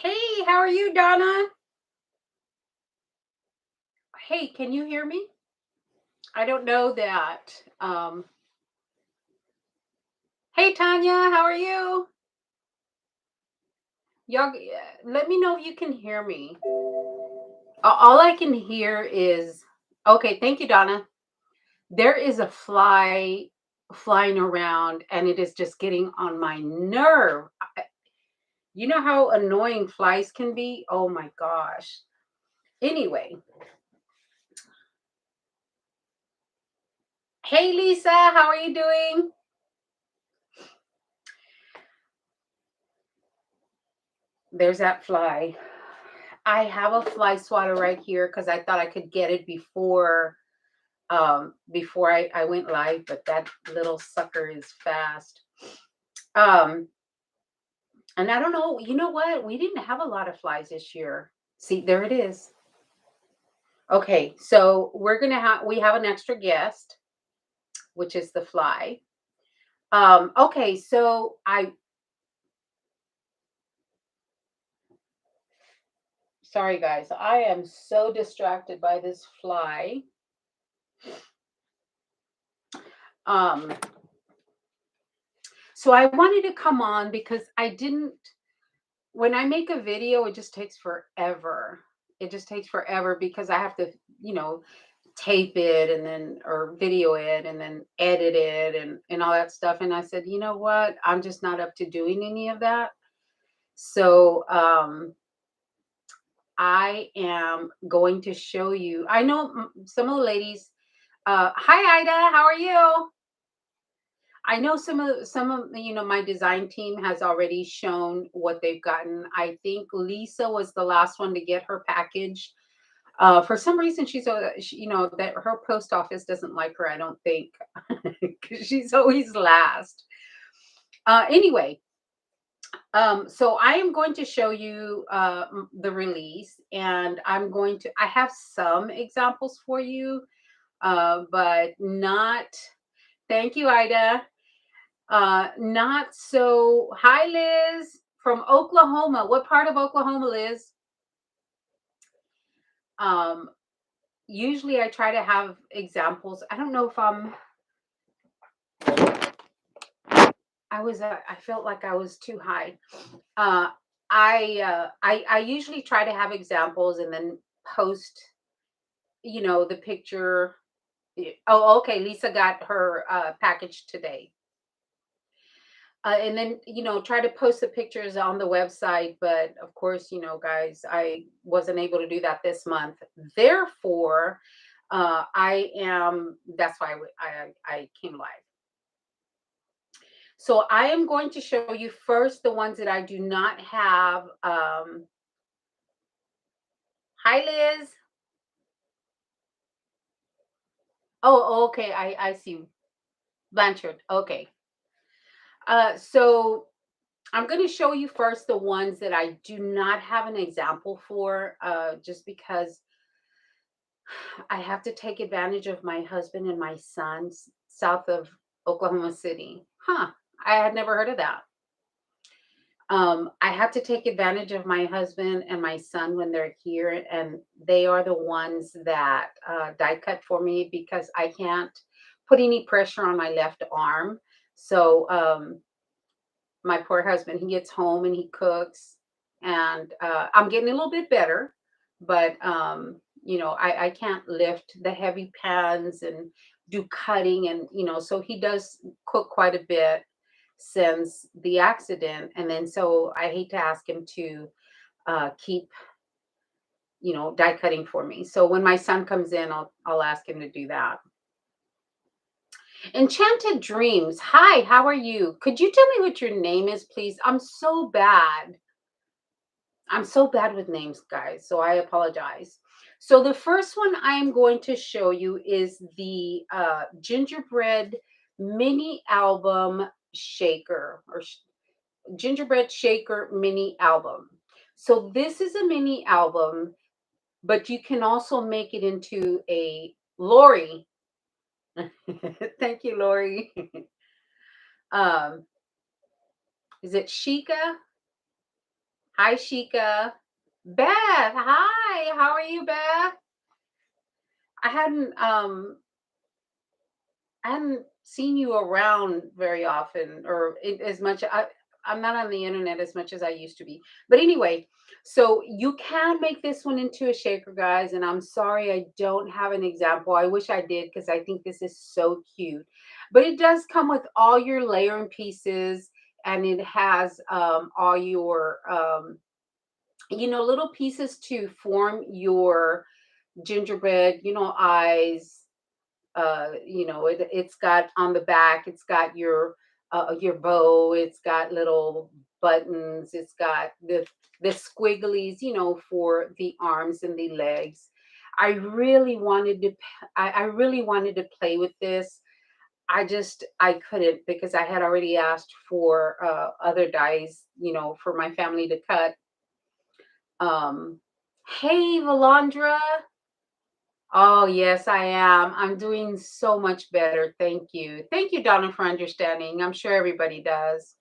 Hey, how are you, Donna? Hey, can you hear me? I don't know that. Hey, Tanya, how are you? Y'all, let me know if you can hear me. All I can hear is okay. Thank you, Donna. There is a fly flying around, and it is just getting on my nerve. You know how annoying flies can be? Oh my gosh. Anyway, hey, Lisa, how are you doing? There's that fly. I have a fly swatter right here because I thought I could get it before I went live, but that little sucker is fast. Um, and I don't know, you know what? We didn't have a lot of flies this year. See, there it is. Okay, so we have an extra guest, which is the fly. Okay, so I sorry guys, I am so distracted by this fly. Um, so I wanted to come on because I didn't when I make a video, it just takes forever. It just takes forever because I have to, you know, tape it and then or video it and then edit it and all that stuff. And I said, you know what? I'm just not up to doing any of that. So I am going to show you. I know some of the ladies. Hi Ida, how are you? I know some of my design team has already shown what they've gotten. I think Lisa was the last one to get her package. For some reason, that her post office doesn't like her. I don't think because she's always last. Anyway, so I am going to show you the release, and I have some examples for you, but not. Thank you, Ida. Not so. Hi, Liz from Oklahoma. What part of Oklahoma, Liz? Um, Usually I try to have examples. I don't know if I felt like I was too high. Uh, I usually try to have examples and then post, the picture. Oh, okay. Lisa got her package today. And then try to post the pictures on the website, but of course, guys, I wasn't able to do that this month. Therefore, I am that's why I came live. So I am going to show you first the ones that I do not have. Hi, Liz. Oh, okay, I see. Blanchard, okay. So I'm going to show you first the ones that I do not have an example for, just because I have to take advantage of my husband and my sons south of Oklahoma City. Huh. I had never heard of that. I have to take advantage of my husband and my son when they're here, and they are the ones that die cut for me because I can't put any pressure on my left arm. So, my poor husband, he gets home and he cooks, and I'm getting a little bit better, but I can't lift the heavy pans and do cutting, and so he does cook quite a bit since the accident, and then so I hate to ask him to keep die cutting for me. So when my son comes in, I'll ask him to do that. Enchanted Dreams. Hi, how are you? Could you tell me what your name is, please? I'm so bad. I'm so bad with names, guys, so I apologize. So the first one I am going to show you is the Gingerbread mini album shaker Gingerbread shaker mini album. So this is a mini album, but you can also make it into a Lori. Thank you, Lori. um, is it Sheikah? Hi, Shika. Beth, hi. How are you, Beth? I hadn't um I hadn't seen you around very often or as much. I'm not on the internet as much as I used to be. But anyway, so you can make this one into a shaker, guys. And I'm sorry I don't have an example. I wish I did because I think this is so cute. But it does come with all your layering pieces, and it has all your little pieces to form your gingerbread, eyes. It's got on the back, it's got your bow, it's got little buttons, it's got the squigglies, for the arms and the legs. I really wanted to I really wanted to play with this. I couldn't because I had already asked for other dies, for my family to cut. Hey, Valandra. Oh, yes, I am. I'm doing so much better. Thank you. Thank you, Donna, for understanding. I'm sure everybody does.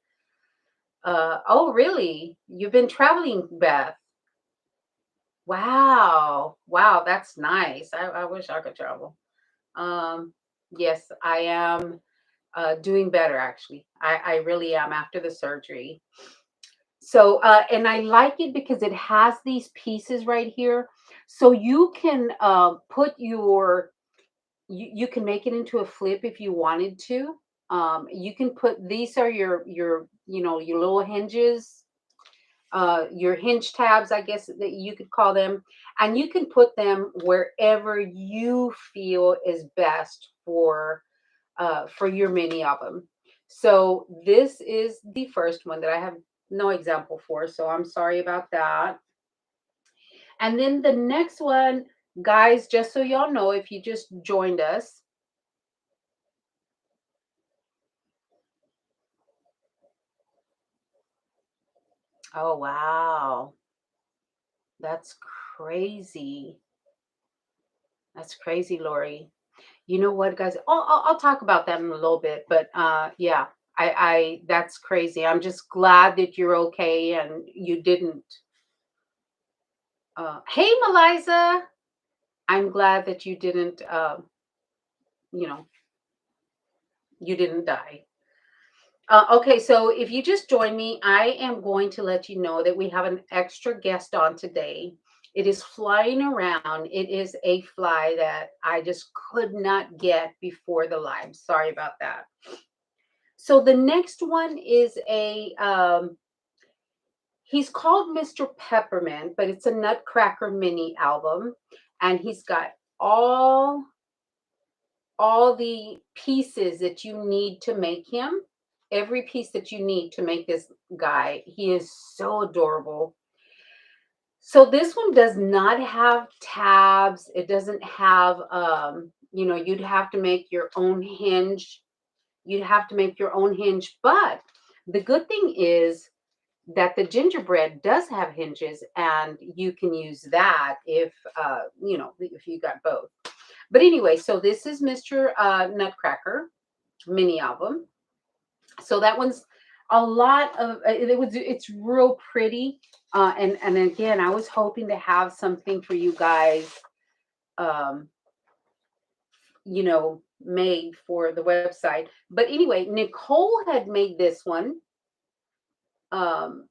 Oh, really? You've been traveling, Beth? Wow. Wow, that's nice. I wish I could travel. Um, yes, I am doing better, actually. I really am after the surgery. So, and I like it because it has these pieces right here. So you can put you can make it into a flip if you wanted to. You can put these are your little hinges, your hinge tabs, I guess that you could call them, and you can put them wherever you feel is best for your mini album. So this is the first one that I have no example for, so I'm sorry about that. And then the next one, guys, just so y'all know, if you just joined us, oh wow, that's crazy. That's crazy, Lori. You know what, guys? I'll talk about that in a little bit, but yeah, I that's crazy. I'm just glad that you're okay and you didn't. Hey, Meliza, I'm glad that you didn't. You know, you didn't die. Okay, so if you just joined me, I am going to let you know that we have an extra guest on today. It is flying around. It is a fly that I just could not get before the live. Sorry about that. So the next one is he's called Mr. Peppermint, but it's a Nutcracker mini album, and he's got all all the pieces that you need to make him, every piece that you need to make this guy. He is so adorable. So this one does not have tabs. It doesn't have you'd have to make your own hinge. You'd have to make your own hinge, but the good thing is that the gingerbread does have hinges and you can use that if you got both. But anyway, so this is Mr. Nutcracker mini album. So that one's a lot of it's real pretty. And again, I was hoping to have something for you guys, um, made for the website. But anyway, Nicole had made this one. Um,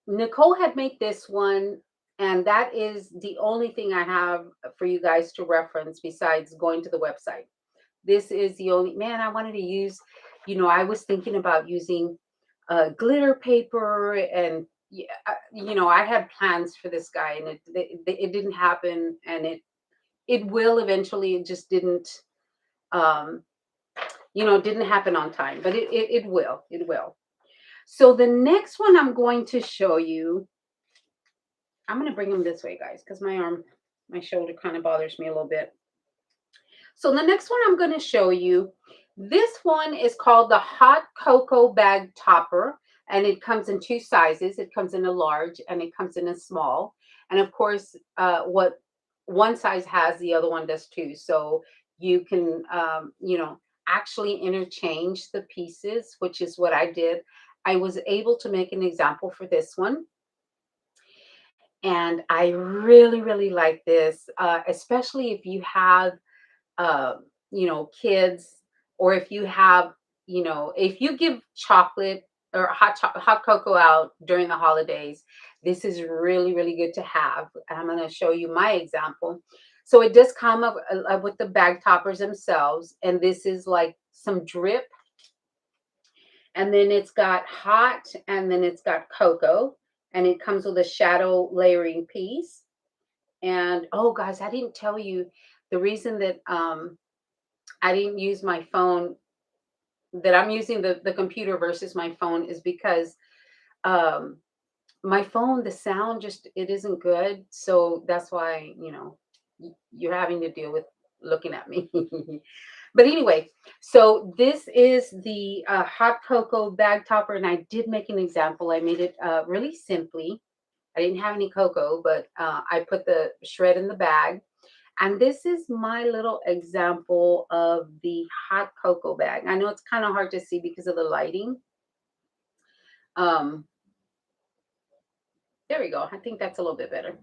Nicole had made this one, and that is the only thing I have for you guys to reference besides going to the website. This is the only man I wanted to use. I was thinking about using glitter paper, and yeah, I had plans for this guy, and it didn't happen, and it will eventually. It just um, didn't happen on time, but it will. It will. So the next one I'm going to show you, I'm going to bring him this way, guys, because my shoulder kind of bothers me a little bit. So the next one I'm going to show you, this one is called the Hot Cocoa Bag Topper, and it comes in two sizes. It comes in a large and it comes in a small. And of course, what one size has, the other one does too. So you can, actually interchange the pieces, which is what I did. I was able to make an example for this one, and I really, really like this, especially if you have, kids, or if you have, if you give chocolate or hot cocoa out during the holidays, this is really, really good to have. I'm going to show you my example. So it does come up with the bag toppers themselves, and this is like some drip, and then it's got hot, and then it's got cocoa, and it comes with a shadow layering piece. And oh, guys, I didn't tell you the reason that I didn't use my phone, that I'm using the computer versus my phone, is because um my phone, the sound just, it isn't good. So that's why, you're having to deal with looking at me. But anyway, so this is the hot cocoa bag topper, and I did make an example. I made it really simply. I didn't have any cocoa, but I put the shred in the bag. And this is my little example of the hot cocoa bag. I know it's kind of hard to see because of the lighting. Um, there we go. I think that's a little bit better.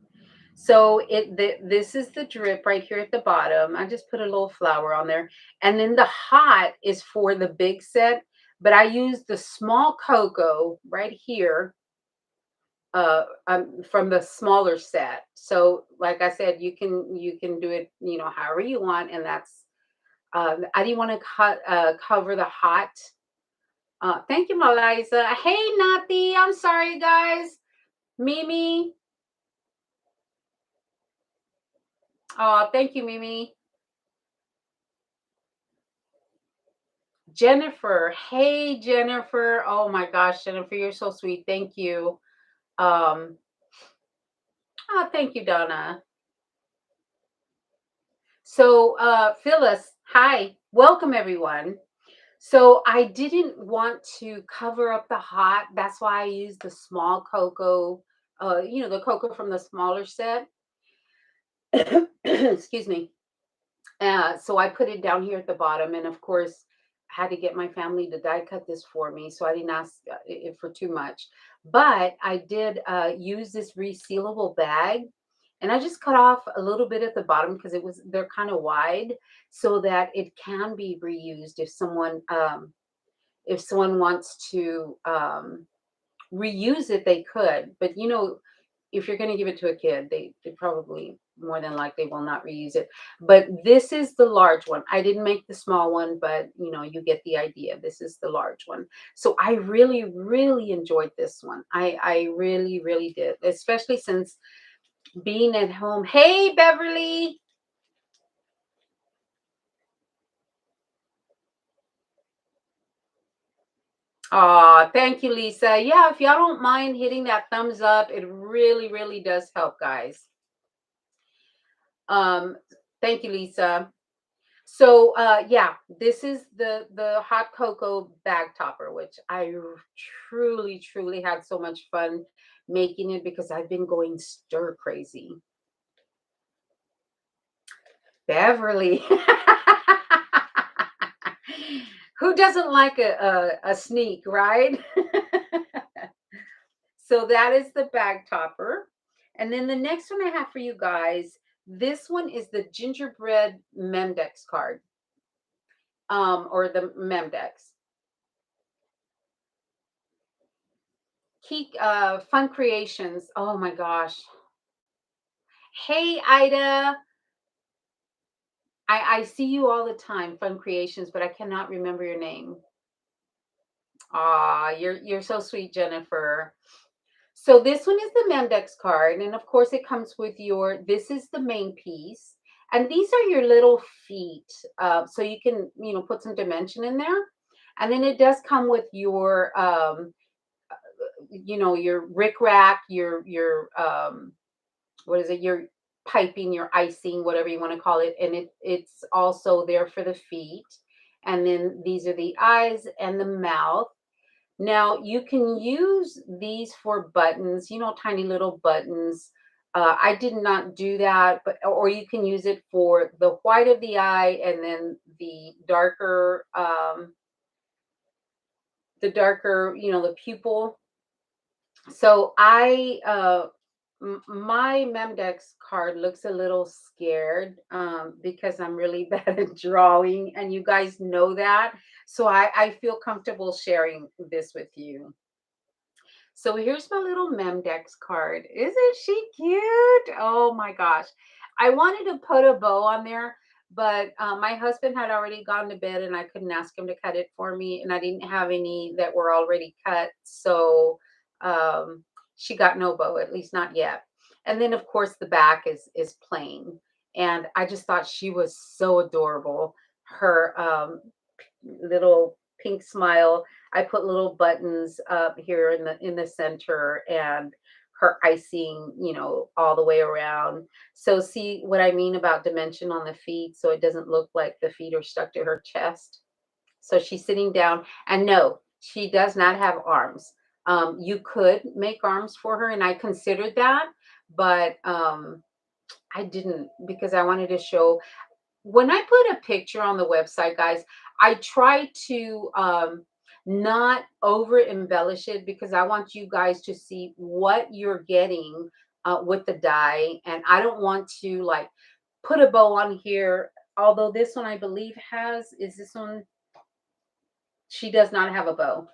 So this is the drip right here at the bottom. I just put a little flower on there. And then the hot is for the big set, but I use the small cocoa right here from the smaller set. So like I said, you can do it, however you want, and that's I didn't want to cover the hot. Thank you, Melissa. Hey, Nati. I'm sorry, guys. Mimi. Oh, thank you, Mimi. Jennifer. Hey, Jennifer. Oh my gosh, Jennifer, you're so sweet. Thank you. Um, oh, thank you, Donna. So, Phyllis, hi. Welcome, everyone. So I didn't want to cover up the hot. That's why I used the small cocoa, the cocoa from the smaller set. Excuse me. So I put it down here at the bottom, and of course, I had to get my family to die cut this for me, so I didn't ask it for too much. But I did use this resealable bag, and I just cut off a little bit at the bottom because they're kind of wide, so that it can be reused if someone wants to reuse it, they could. But if you're going to give it to a kid, they probably more than likely will not reuse it. But this is the large one. I didn't make the small one, but you get the idea. This is the large one. So I really, really enjoyed this one. I really, really did, especially since being at home. Hey, Beverly. Aw, thank you, Lisa. Yeah, if y'all don't mind hitting that thumbs up, it really, really does help, guys. Um, Thank you, Lisa. So yeah, this is the hot cocoa bag topper, which truly, truly had so much fun making it because I've been going stir crazy. Beverly. Who doesn't like a sneak, right? So that is the bag topper. And then the next one I have for you guys, this one is the gingerbread memex card, or the memex. Key Fun Creations. Oh my gosh. Hey, Ida. I see you all the time, Fun Creations, but I cannot remember your name. Ah, you're so sweet, Jennifer. So this one is the Mendex card, and of course it comes with this is the main piece, and these are your little feet. So you can, put some dimension in there. And then it does come with your rick rack, your what is it, your piping, your icing, whatever you want to call it, and it's also there for the feet. And then these are the eyes and the mouth. Now you can use these for buttons, tiny little buttons. I did not do that, but or you can use it for the white of the eye, and then the darker the darker, the pupil. So my Memdex card looks a little scared because I'm really bad at drawing, and you guys know that. So I feel comfortable sharing this with you. So here's my little Memdex card. Isn't she cute? Oh my gosh. I wanted to put a bow on there, but my husband had already gone to bed and I couldn't ask him to cut it for me. And I didn't have any that were already cut. So um, she got no bow, at least not yet. And then, of course, the back is plain. And I just thought she was so adorable. Her little pink smile. I put little buttons up here in the center, and her icing, all the way around. So see what I mean about dimension on the feet, so it doesn't look like the feet are stuck to her chest. So she's sitting down, and no, she does not have arms. You could make arms for her, and I considered that, but I didn't because I wanted to show when I put a picture on the website, guys, I try to not over embellish it because I want you guys to see what you're getting with the die. And I don't want to like put a bow on here. Although this one I believe is this one? She does not have a bow.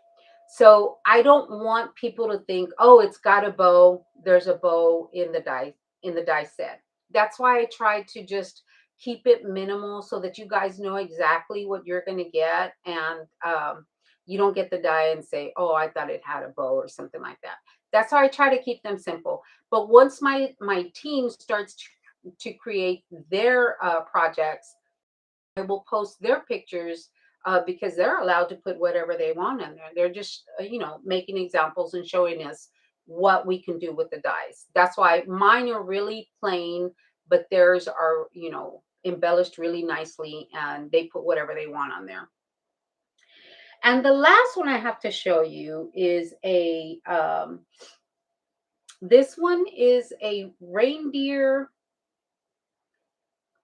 So I don't want people to think, oh, it's got a bow. There's a bow in the die set. That's why I try to just keep it minimal so that you guys know exactly what you're going to get, and you don't get the die and say, oh, I thought it had a bow or something like that. That's how I try to keep them simple. But once my team starts to create their projects, I will post their pictures because they're allowed to put whatever they want in there. They're just, making examples and showing us what we can do with the dies. That's why mine are really plain, but theirs are, embellished really nicely, and they put whatever they want on there. And the last one I have to show you is this one is a reindeer.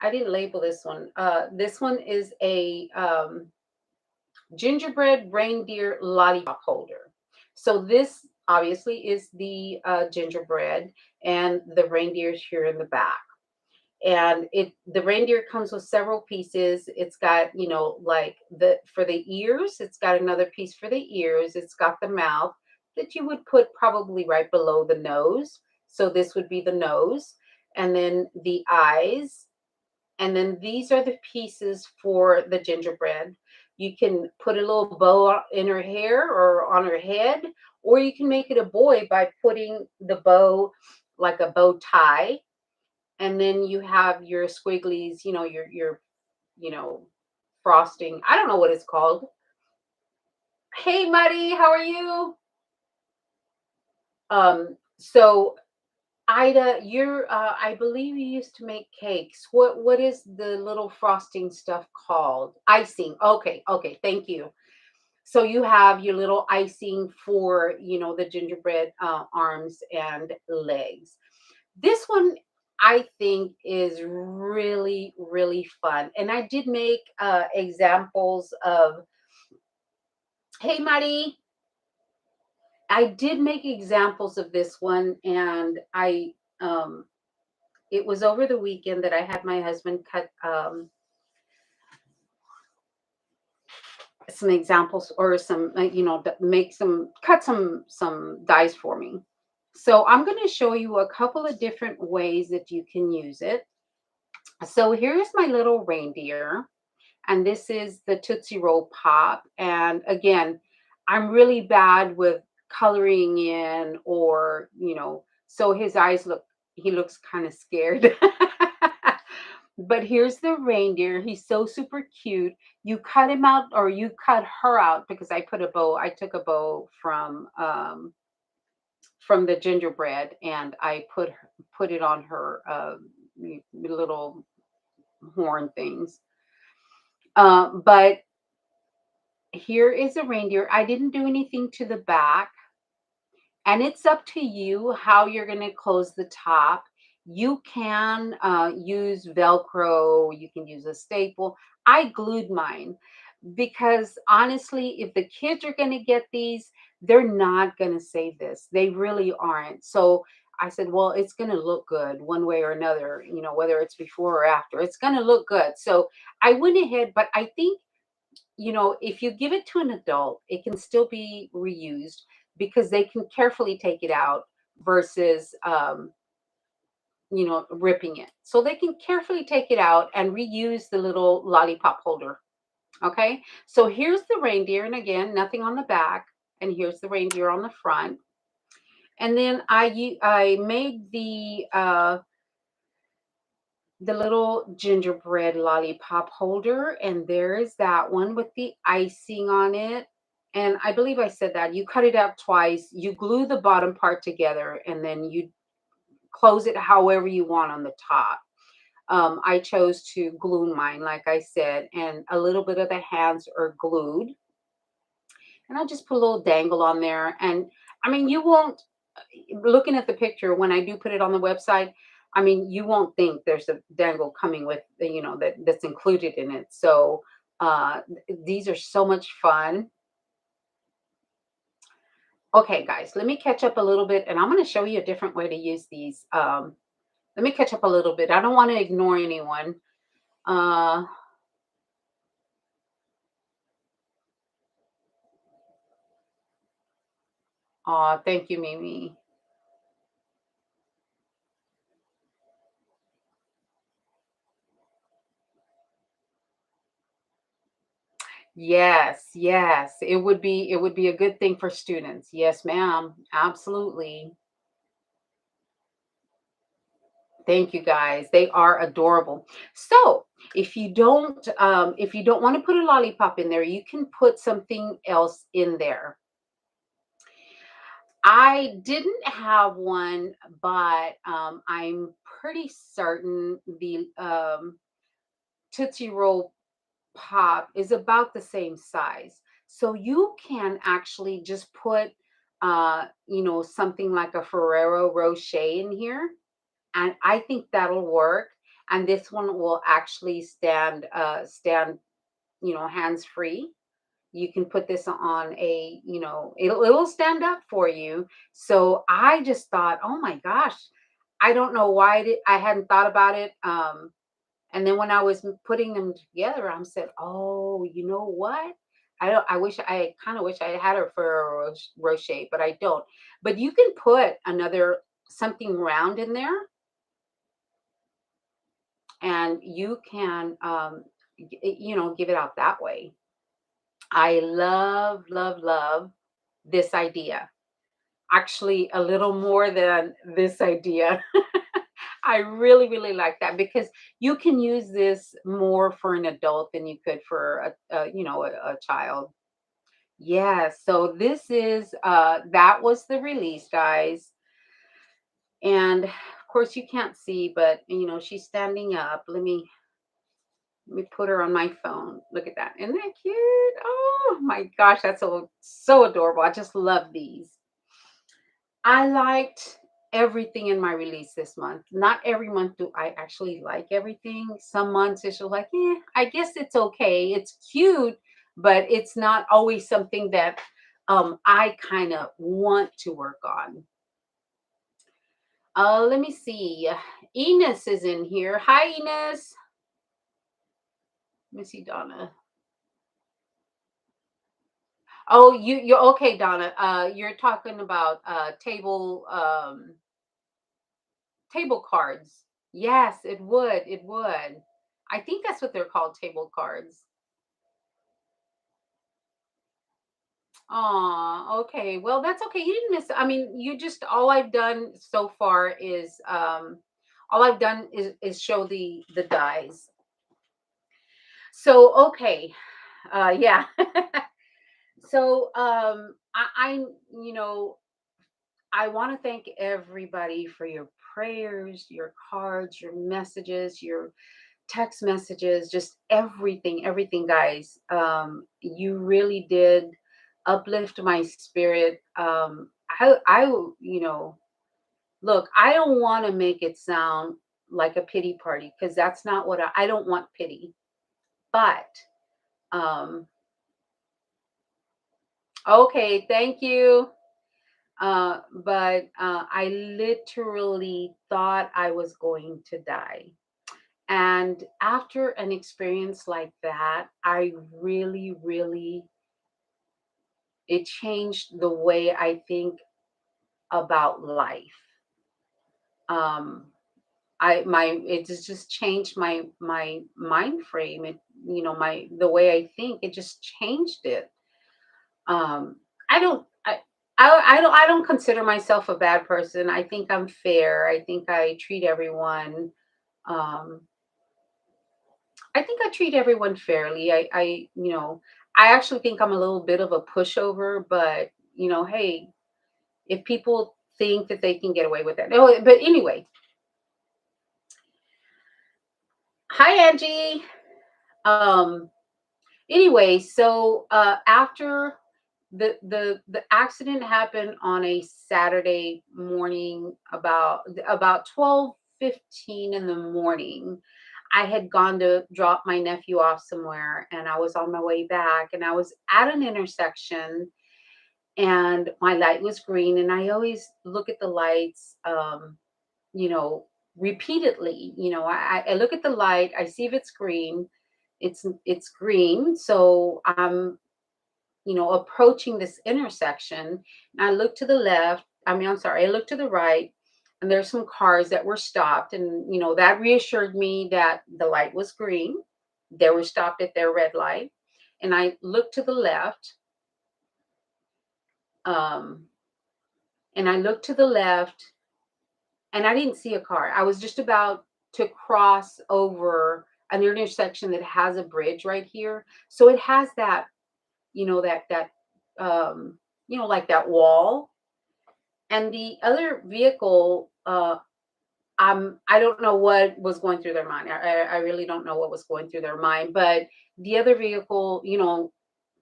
I didn't label this one. This one is a gingerbread reindeer lollipop holder. So this obviously is the gingerbread, and the reindeer's here in the back. And the reindeer comes with several pieces. It's got, like the for the ears, it's got another piece for the ears. It's got the mouth that you would put probably right below the nose. So this would be the nose, and then the eyes, and then these are the pieces for the gingerbread. You can put a little bow in her hair or on her head, or you can make it a boy by putting the bow like a bow tie. And then you have your squigglies, you know, frosting. I don't know what it's called. Hey, Muddy, how are you? So Ida, I believe you used to make cakes. What is the little frosting stuff called? Icing. Okay, okay, thank you. So you have your little icing for, the gingerbread arms and legs. This one I think is really, really fun. And I did make examples of, hey, Maddie, I did make examples of this one, and it was over the weekend that I had my husband cut some examples, or some, make cut some dies for me. So I'm going to show you a couple of different ways that you can use it. So here's my little reindeer, and this is the Tootsie Roll Pop. And again, I'm really bad with coloring in, or, so his eyes he looks kind of scared. But here's the reindeer. He's so super cute. You cut him out, or you cut her out, because I took a bow from the gingerbread, and I put it on her little horn things. But here is a reindeer. I didn't do anything to the back, and it's up to you how you're going to close the top. You can use Velcro, you can use a staple. I glued mine, because honestly, if the kids are going to get these, they're not going to save this. They really aren't. So I said, well, it's going to look good one way or another, whether it's before or after, it's going to look good. So I went ahead, but I think, if you give it to an adult, it can still be reused because they can carefully take it out versus, ripping it. So they can carefully take it out and reuse the little lollipop holder. Okay, so here's the reindeer, and again, nothing on the back, and here's the reindeer on the front. And then I made the little gingerbread lollipop holder, and there is that one with the icing on it. And I believe I said that you cut it out twice, you glue the bottom part together, and then you close it however you want on the top. I chose to glue mine, like I said, and a little bit of the hands are glued. And I just put a little dangle on there. And I mean, you won't, looking at the picture when I do put it on the website, I mean, you won't think there's a dangle coming with, that's included in it. So these are so much fun. Okay, guys, let me catch up a little bit, and I'm going to show you a different way to use these. Let me catch up a little bit. I don't want to ignore anyone. Uh, Thank you, Mimi. Yes, yes. It would be a good thing for students. Yes, ma'am. Absolutely. Thank you guys. They are adorable. So, if you don't want to put a lollipop in there, you can put something else in there. I didn't have one, but I'm pretty certain the Tootsie Roll Pop is about the same size. So you can actually just put something like a Ferrero Rocher in here, and I think that'll work. And this one will actually stand hands free. You can put this on it'll stand up for you. So I just thought, oh my gosh, I don't know why I hadn't thought about it. And then when I was putting them together, I said, "Oh, you know what? I don't. I kind of wish I had her for a Rocher, but I don't. But you can put another something round in there, and you can, give it out that way. I love, love, love this idea. Actually, a little more than this idea. I really, really like that because you can use this more for an adult than you could for a child. Yeah, so this is that was the release, guys. And of course you can't see, but she's standing up. Let me put her on my phone. Look at that. Isn't that cute? Oh my gosh, that's so adorable. I just love these. I liked everything in my release this month. Not every month do I actually like everything. Some months it's just like, I guess it's okay. It's cute, but it's not always something that I kind of want to work on. Let me see. Enos is in here. Hi, Enos. Let me see, Donna. Oh, you're okay, Donna. You're talking about table cards. Yes, it would. It would. I think that's what they're called, table cards. Aw, okay. Well, that's okay. You didn't miss. I mean, you just all I've done so far is show the dies. So okay, yeah. So I I want to thank everybody for your prayers, your cards, your messages, your text messages, just everything, everything, guys. You really did uplift my spirit. Look, I don't want to make it sound like a pity party because that's not what I don't want pity. But Um, okay, thank you. But I literally thought I was going to die. And after an experience like that, I really, really, it changed the way I think about life. Um, it just changed my mind frame. It, my the way I think. It just changed it. Um, I don't. I don't consider myself a bad person. I think I'm fair. I think I treat everyone. Um, I think I treat everyone fairly. I actually think I'm a little bit of a pushover, but hey, if people think that they can get away with that. Oh, but anyway, hi Angie. Um, anyway, so after the accident happened on a Saturday morning about 12:15 in the morning. I had gone to drop my nephew off somewhere and I was on my way back and I was at an intersection and my light was green and I always look at the lights you know repeatedly. I look at the light, I see if it's green. It's green, so I'm approaching this intersection. And I look to the left. I'm sorry, I look to the right, and there's some cars that were stopped. And, that reassured me that the light was green. They were stopped at their red light. And I looked to the left, um, and I looked to the left, and I didn't see a car. I was just about to cross over an intersection that has a bridge right here. So it has that, that, um, like that wall. And the other vehicle, I don't know what was going through their mind. I really don't know what was going through their mind. But the other vehicle,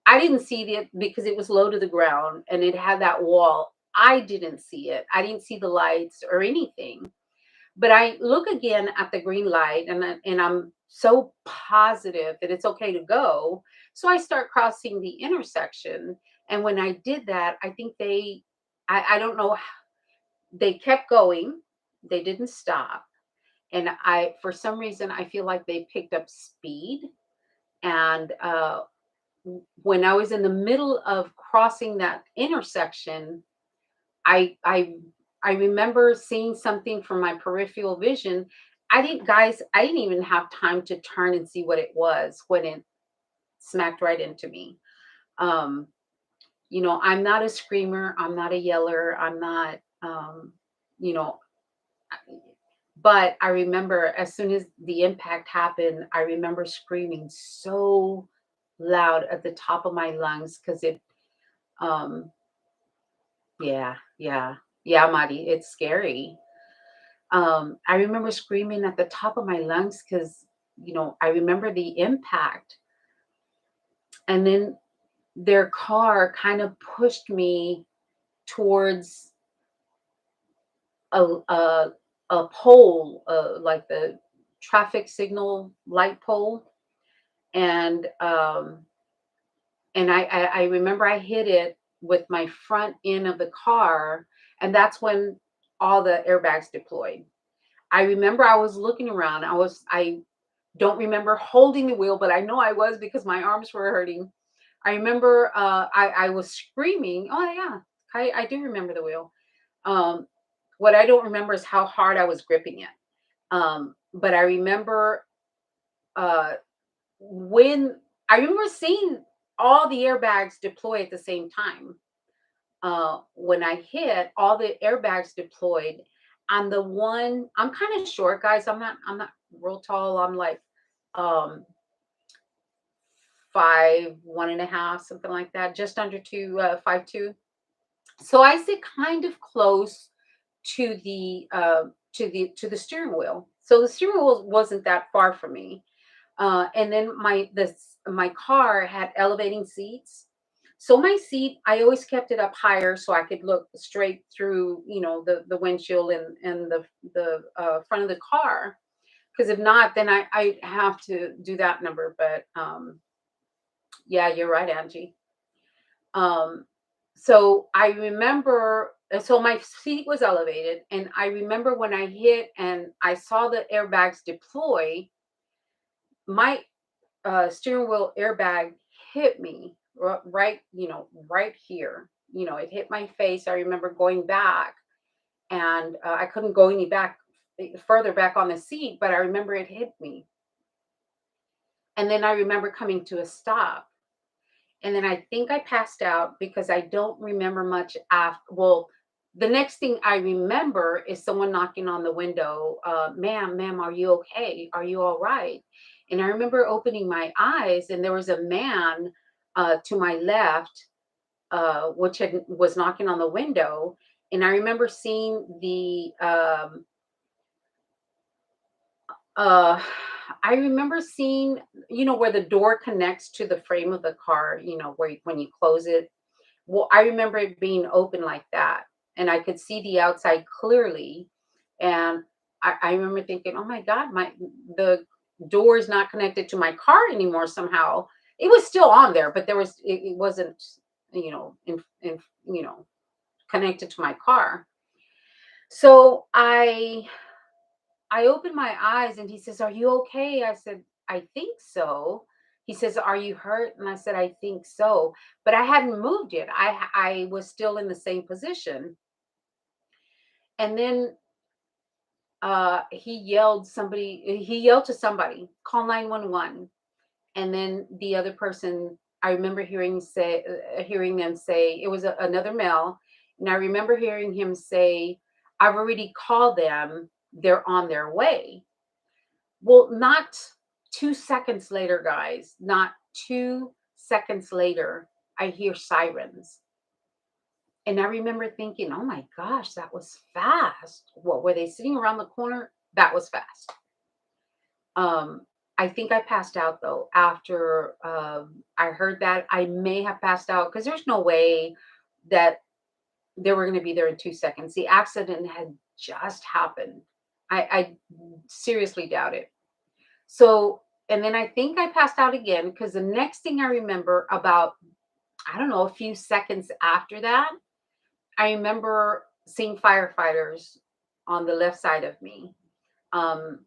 I didn't see it because it was low to the ground and it had that wall. I didn't see it. I didn't see the lights or anything. But I look again at the green light, and I'm so positive that it's okay to go. So I start crossing the intersection. And when I did that, I think I don't know, they kept going. They didn't stop. And for some reason, I feel like they picked up speed. And when I was in the middle of crossing that intersection, I I I remember seeing something from my peripheral vision. I didn't even have time to turn and see what it was when it smacked right into me. Um, I'm not a screamer, I'm not a yeller, I'm not you know, but I remember as soon as the impact happened, I remember screaming so loud at the top of my lungs because um yeah, yeah, yeah, Madi, it's scary. I remember screaming at the top of my lungs because, I remember the impact. And then their car kind of pushed me towards a, a, a pole, like the traffic signal light pole. And, I remember I hit it with my front end of the car. And that's when all the airbags deployed. I remember I was looking around. I don't remember holding the wheel, but I know I was because my arms were hurting. I remember I was screaming. Oh yeah, I do remember the wheel. Um, what I don't remember is how hard I was gripping it. But I remember uh, when I remember seeing all the airbags deploy at the same time. When I hit, all the airbags deployed. And the one, I'm kind of short, guys. I'm not real tall. I'm like um 5'1.5", something like that, just under 5'2". So I sit kind of close to the steering wheel. So the steering wheel wasn't that far from me. And then my car had elevating seats. So my seat, I always kept it up higher so I could look straight through, the windshield and the front of the car. Because if not, then I have to do that number. But Yeah, you're right, Angie. Um, so I remember, so my seat was elevated, and I remember when I hit and I saw the airbags deploy, my steering wheel airbag hit me right, right here. It hit my face. I remember going back, and I couldn't go any back further back on the seat, but I remember it hit me. And then I remember coming to a stop. And then I think I passed out because I don't remember much after. Well, the next thing I remember is someone knocking on the window, ma'am, are you okay? Are you all right? And I remember opening my eyes, and there was a man to my left, was knocking on the window. And I remember seeing uh, I remember seeing, where the door connects to the frame of the car, when you close it. Well, I remember it being open like that, and I could see the outside clearly. And I remember thinking, "Oh my God, my the door is not connected to my car anymore somehow." It was still on there, but it wasn't, in connected to my car. So I opened my eyes, and he says, "Are you okay?" I said, "I think so." He says, "Are you hurt?" And I said, "I think so." But I hadn't moved yet. I was still in the same position. And then he yelled to somebody, "Call 911." And then the other person, I remember hearing them say, it was another male, and I remember hearing him say, "I've already called them. They're on their way." Well, not 2 seconds later, guys, not 2 seconds later, I hear sirens. And I remember thinking, "Oh my gosh, that was fast." What were they sitting around the corner? That was fast. Um, I think I passed out though after I heard that. I may have passed out because there's no way that they were going to be there in 2 seconds. The accident had just happened. I seriously doubt it. So, and then I think I passed out again because the next thing I remember, about, I don't know, a few seconds after that, I remember seeing firefighters on the left side of me, um,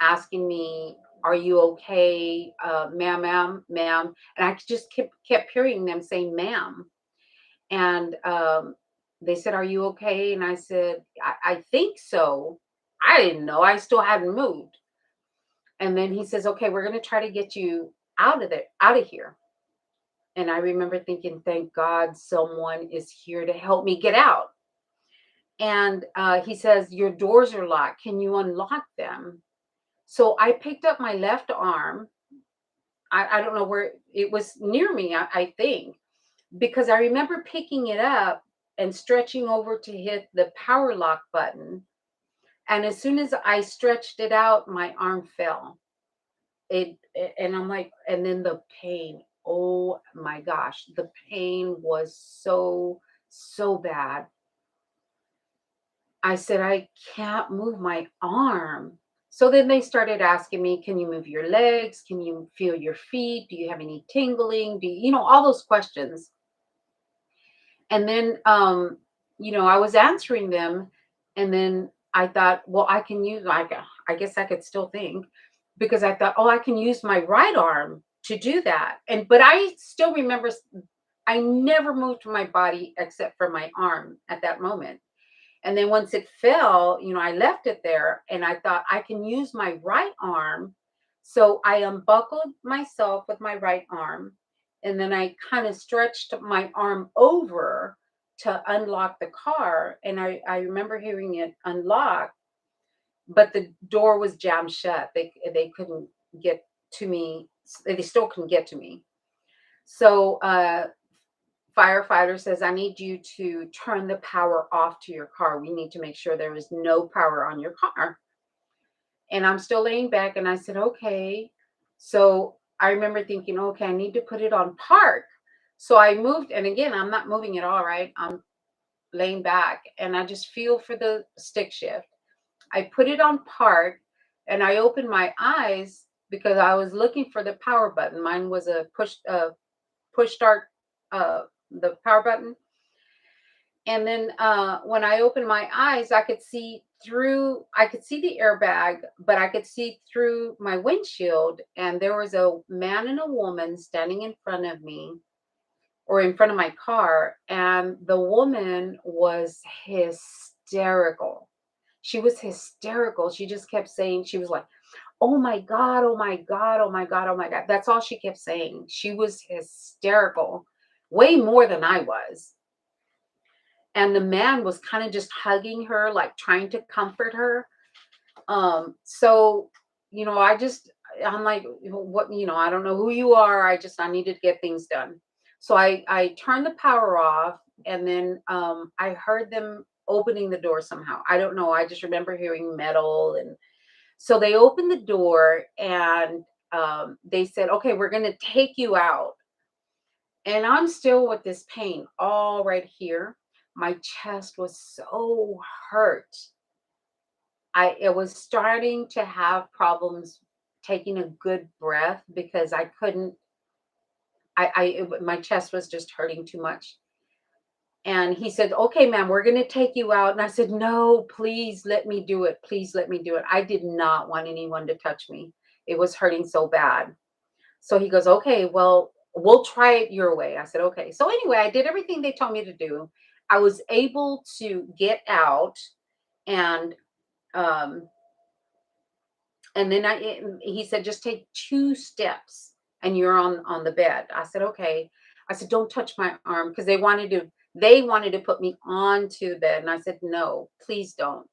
asking me, "Are you okay, ma'am?" And I just kept hearing them saying, "Ma'am." And they said, "Are you okay?" And I said, I think so." I didn't know. I still hadn't moved. And then he says, "Okay, we're going to try to get you out of here." And I remember thinking, "Thank God someone is here to help me get out." And he says, "Your doors are locked. Can you unlock them?" So I picked up my left arm. I don't know where it was, near me, I think, because I remember picking it up and stretching over to hit the power lock button. And as soon as I stretched it out, my arm fell. And I'm like, and then the pain, oh my gosh, the pain was so bad. I said, "I can't move my arm." So then they started asking me, "Can you move your legs? Can you feel your feet? Do you have any tingling? All those questions?" And then I was answering them, and then I thought, well, I guess I could still think, because I thought, "Oh, I can use my right arm to do that." But I still remember, I never moved my body except for my arm at that moment. And then once it fell, I left it there, and I thought, I can use my right arm. So I unbuckled myself with my right arm, and then I kind of stretched my arm over to unlock the car. And I remember hearing it unlock, but the door was jammed shut. They couldn't get to me. They still couldn't get to me. So firefighter says, "I need you to turn the power off to your car. We need to make sure there is no power on your car." And I'm still laying back, and I said, "Okay." So I remember thinking, "Okay, I need to put it on park." So I moved, and again, I'm not moving at all, right? I'm laying back, and I just feel for the stick shift. I put it on park, and I opened my eyes because I was looking for the power button. Mine was a push. push start the power button. And then when I opened my eyes, I could see the airbag, but I could see through my windshield. And there was a man and a woman standing in front of me or in front of my car. And the woman was hysterical. She was hysterical. She just kept saying, she was like, "Oh my God, oh my God, oh my God, oh my God." That's all she kept saying. She was hysterical, way more than I was. And the man was kind of just hugging her, like trying to comfort her. So, I'm like, what, I don't know who you are. I needed to get things done. So I turned the power off, and then I heard them opening the door somehow. I don't know. I just remember hearing metal. And so they opened the door, and they said, "Okay, we're going to take you out." And I'm still with this pain all right here. My chest was so hurt. It was starting to have problems taking a good breath because I couldn't. My chest was just hurting too much. And he said, "Okay, ma'am, we're going to take you out." And I said, "No, please let me do it. Please let me do it." I did not want anyone to touch me. It was hurting so bad. So he goes, "Okay, well, we'll try it your way." I said, "Okay." So anyway, I did everything they told me to do. I was able to get out, and um and then he said, "Just take 2 steps and you're on the bed." I said, "Okay." I said, "Don't touch my arm," because they wanted to put me onto the bed, and I said, "No, please don't."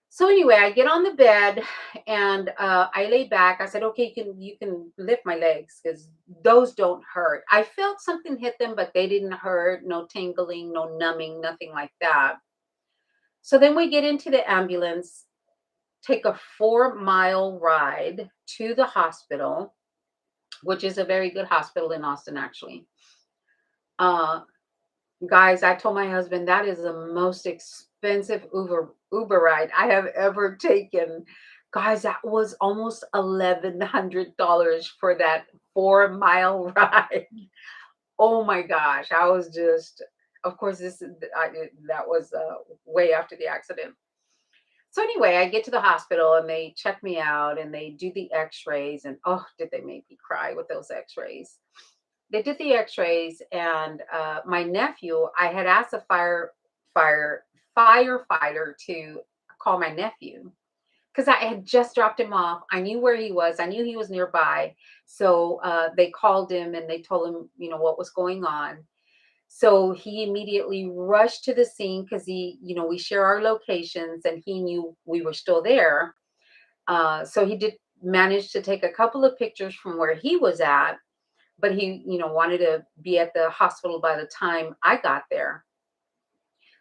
So anyway, I get on the bed, and I lay back. I said, "Okay, you can lift my legs because those don't hurt." I felt something hit them, but they didn't hurt. No tingling, no numbing, nothing like that. So then we get into the ambulance, take a 4-mile ride to the hospital, which is a very good hospital in Austin, actually. Uh, Guys, I told my husband that is the most expensive Uber ride I have ever taken. Guys, that was almost $1,100 for that 4-mile ride. Oh my gosh, I was just, of course, that was way after the accident. So anyway, I get to the hospital and they check me out and they do the X-rays, and oh, did they make me cry with those X-rays? They did the X-rays, and my nephew, I had asked a fire firefighter to call my nephew because I had just dropped him off. I knew where he was. I knew he was nearby. So they called him and they told him, what was going on. So he immediately rushed to the scene because we share our locations, and he knew we were still there. So he did manage to take a couple of pictures from where he was at, but he, wanted to be at the hospital by the time I got there.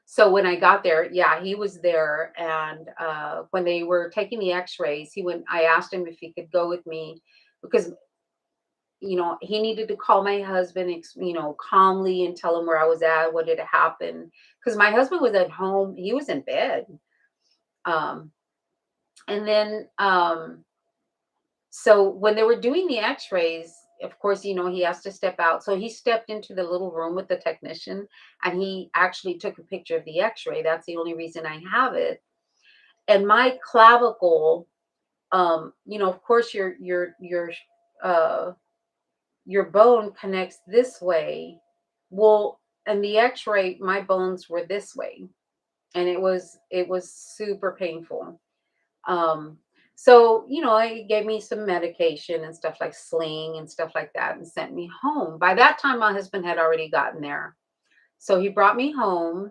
So when I got there, yeah, he was there. And when they were taking the X-rays, I asked him if he could go with me because he needed to call my husband, calmly and tell him where I was at, what had happened. Because my husband was at home, he was in bed. Um, and then, so when they were doing the X-rays, of course, he has to step out. So he stepped into the little room with the technician, and he actually took a picture of the X-ray. That's the only reason I have it. And my clavicle, of course, uh, your bone connects this way. Well, and the X-ray, my bones were this way, and it was super painful. Um, so it gave me some medication and stuff like sling and stuff like that, and sent me home. By that time, my husband had already gotten there, so he brought me home,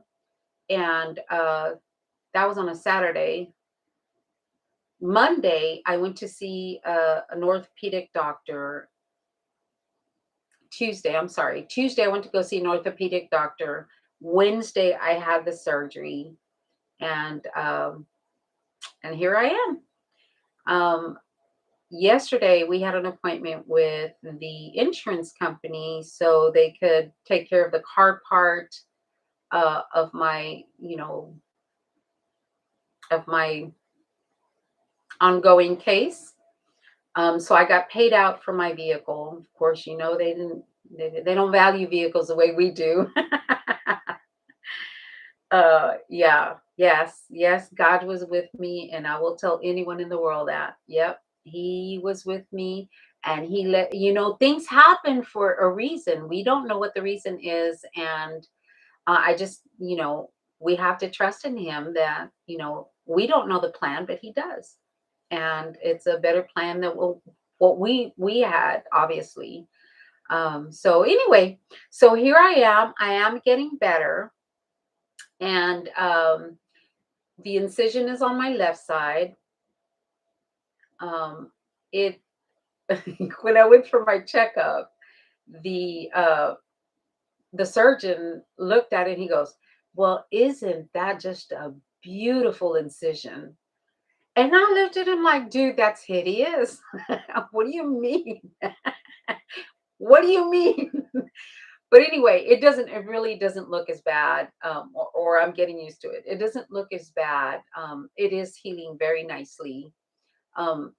and that was on a Saturday. Monday, I went to see an orthopedic doctor. Tuesday, I'm sorry. Tuesday, I went to go see an orthopedic doctor. Wednesday, I had the surgery, and here I am. Um, Yesterday, we had an appointment with the insurance company so they could take care of the car part of my ongoing case. So I got paid out for my vehicle. Of course, they didn't. They don't value vehicles the way we do. Yeah, yes, yes, God was with me, and I will tell anyone in the world that. Yep, He was with me, and He let things happen for a reason. We don't know what the reason is, and I just we have to trust in Him that we don't know the plan, but He does, and it's a better plan than what we had, obviously. So anyway, so here I am. I am getting better, and the incision is on my left side. It when I went for my checkup, the uh, the surgeon looked at it and he goes, "Well, isn't that just a beautiful incision?" And I looked at him like, "Dude, that's hideous." What do you mean? What do you mean? But anyway, it really doesn't look as bad, or I'm getting used to it. It doesn't look as bad. It is healing very nicely. Um,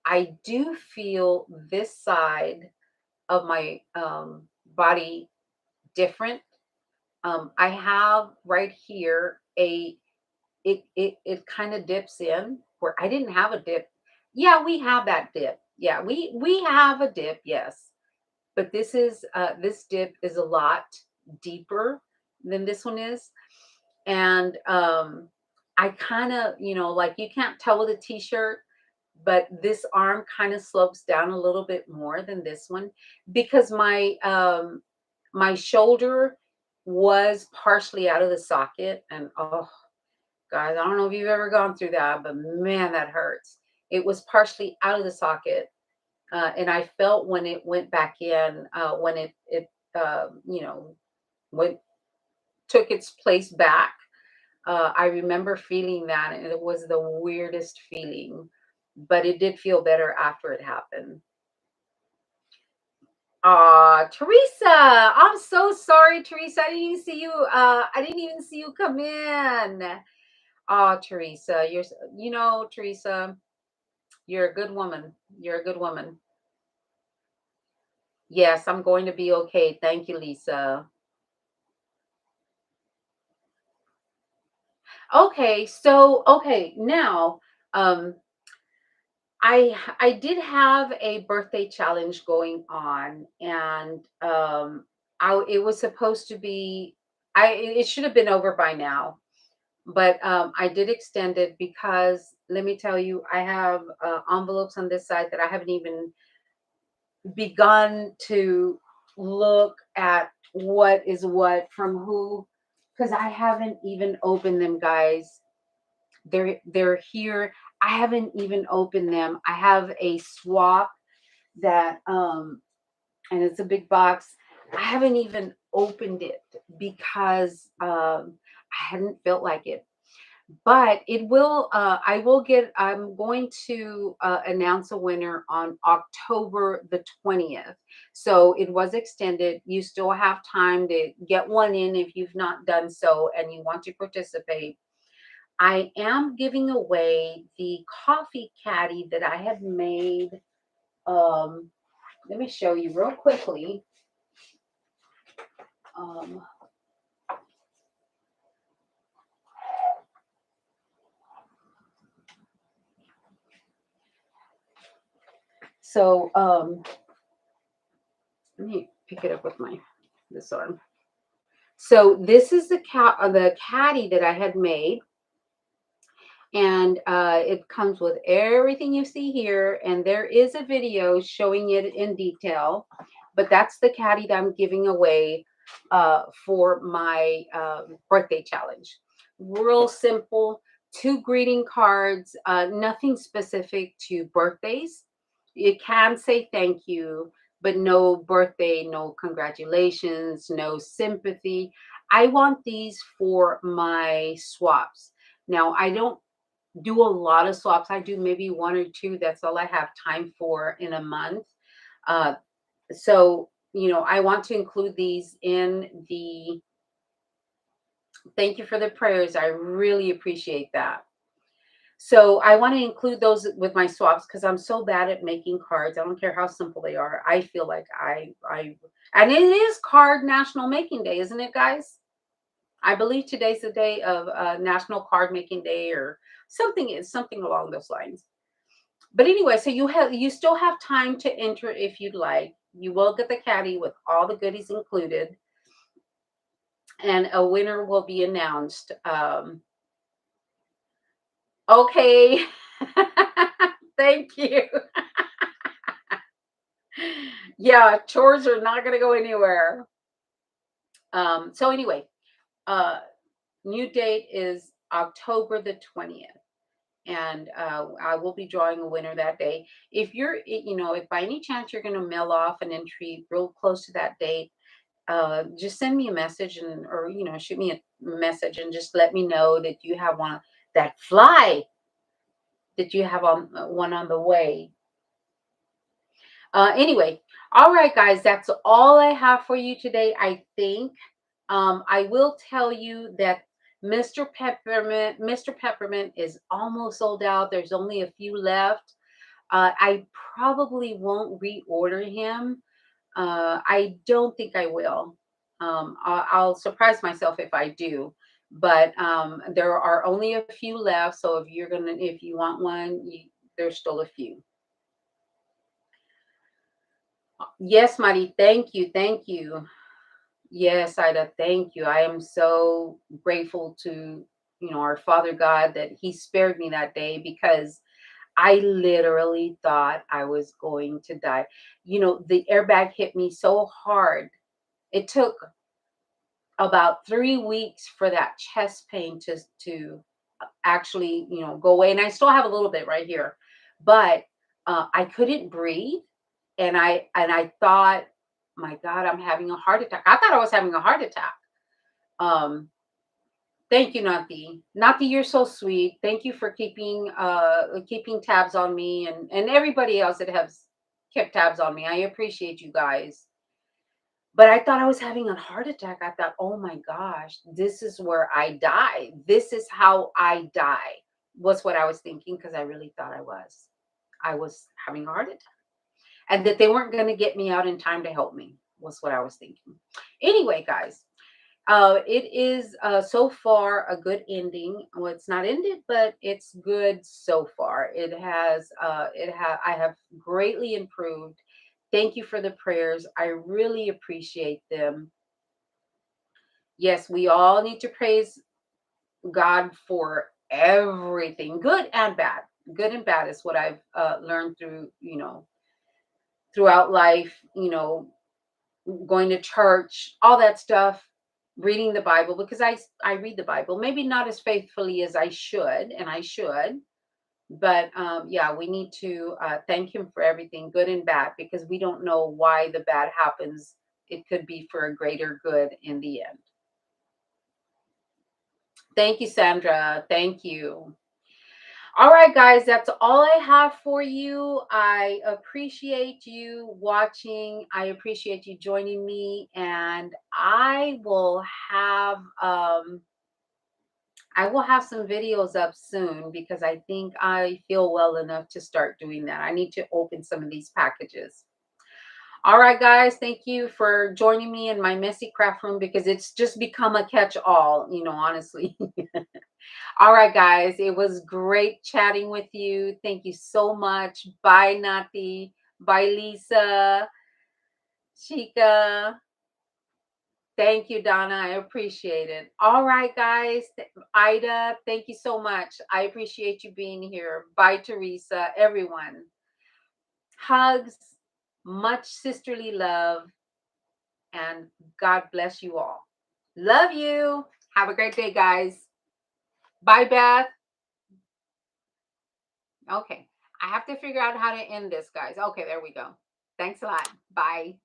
I do feel this side of my body different. I have right here it kind of dips in where I didn't have a dip. Yeah, we have that dip. Yeah, we have a dip. Yes, but this dip is a lot deeper than this one is, and I kind of like you can't tell with a t-shirt, but this arm kind of slopes down a little bit more than this one because my shoulder was partially out of the socket, and oh guys, I don't know if you've ever gone through that, but man, that hurts. It was partially out of the socket, and I felt when it went back in, when it went took its place back. I remember feeling that, and it was the weirdest feeling, but it did feel better after it happened. Teresa, I'm so sorry, Teresa. I didn't even see you. I didn't even see you come in. Teresa, Teresa, you're a good woman. You're a good woman. Yes, I'm going to be okay. Thank you, Lisa. Okay, now, um, I did have a birthday challenge going on, and it was supposed to be it should have been over by now, but I did extend it because let me tell you, I have envelopes on this side that I haven't even begun to look at what is what from who, because I haven't even opened them, guys. They're here. I haven't even opened them. I have a swap that and it's a big box. I haven't even opened it because I hadn't felt like it. But it will I'm going to announce a winner on October the 20th. So it was extended. You still have time to get one in if you've not done so and you want to participate. I am giving away the coffee caddy that I had made. Um, Let me show you real quickly. Um, so let me pick it up with my this arm. So this is the caddy that I had made, and it comes with everything you see here, and there is a video showing it in detail. But that's the caddy that I'm giving away for my birthday challenge. Real simple, two greeting cards, nothing specific to birthdays. You can say thank you, but no birthday, no congratulations, no sympathy. I want these for my swaps. Now, I don't do a lot of swaps. I do maybe one or two. That's all I have time for in a month. Uh, so, I want to include these in the thank you for the prayers. I really appreciate that. So I want to include those with my swaps because I'm so bad at making cards. I don't care how simple they are. I feel like and it is Card National Making Day, isn't it, guys? I believe today's the day of National Card Making Day or something is something along those lines. But anyway, so you still have time to enter if you'd like. You will get the caddy with all the goodies included, and a winner will be announced. Okay. Thank you. Yeah, chores are not going to go anywhere. So anyway, uh, new date is October the 20th. And I will be drawing a winner that day. If if by any chance you're going to mail off an entry real close to that date, just send me a message or shoot me a message and just let me know that you have that fly that you have on one on the way. Anyway, all right, guys, that's all I have for you today. I think I will tell you that Mr. Peppermint is almost sold out. There's only a few left. I probably won't reorder him. I don't think I will. I'll surprise myself if I do. But there are only a few left. So if you want one, there's still a few. Yes, Mari. Thank you. Thank you. Yes, Ida. Thank you. I am so grateful to our Father God that He spared me that day because I literally thought I was going to die. The airbag hit me so hard. It took about 3 weeks for that chest pain to actually, go away. And I still have a little bit right here, but I couldn't breathe, and I thought, my God, I'm having a heart attack. I thought I was having a heart attack. Um, Thank you, Nati. Nati, you're so sweet. Thank you for keeping tabs on me and everybody else that has kept tabs on me. I appreciate you guys. But I thought I was having a heart attack. I thought, oh my gosh, this is where I die. This is how I die, was what I was thinking because I really thought I was. I was having a heart attack. And that they weren't going to get me out in time to help me, was what I was thinking. Anyway, guys, it is so far a good ending. Well, it's not ended, but it's good so far. I have greatly improved. Thank you for the prayers. I really appreciate them. Yes, we all need to praise God for everything, good and bad. Good and bad is what I've learned throughout life, going to church, all that stuff, reading the Bible because I read the Bible, maybe not as faithfully as I should, and I should, but yeah, we need to thank Him for everything, good and bad, because we don't know why the bad happens. It could be for a greater good in the end. Thank you, Sandra. Thank you. All right, guys, that's all I have for you. I appreciate you watching. I appreciate you joining me, and I will have some videos up soon because I think I feel well enough to start doing that. I need to open some of these packages. All right, guys, thank you for joining me in my messy craft room because it's just become a catch-all, honestly. All right, guys, it was great chatting with you. Thank you so much. Bye, Nati. Bye, Lisa. Chica. Thank you, Donna. I appreciate it. All right, guys. Ida, thank you so much. I appreciate you being here. Bye, Teresa. Everyone. Hugs, much sisterly love, and God bless you all. Love you. Have a great day, guys. Bye, Beth. Okay. I have to figure out how to end this, guys. Okay, there we go. Thanks a lot. Bye.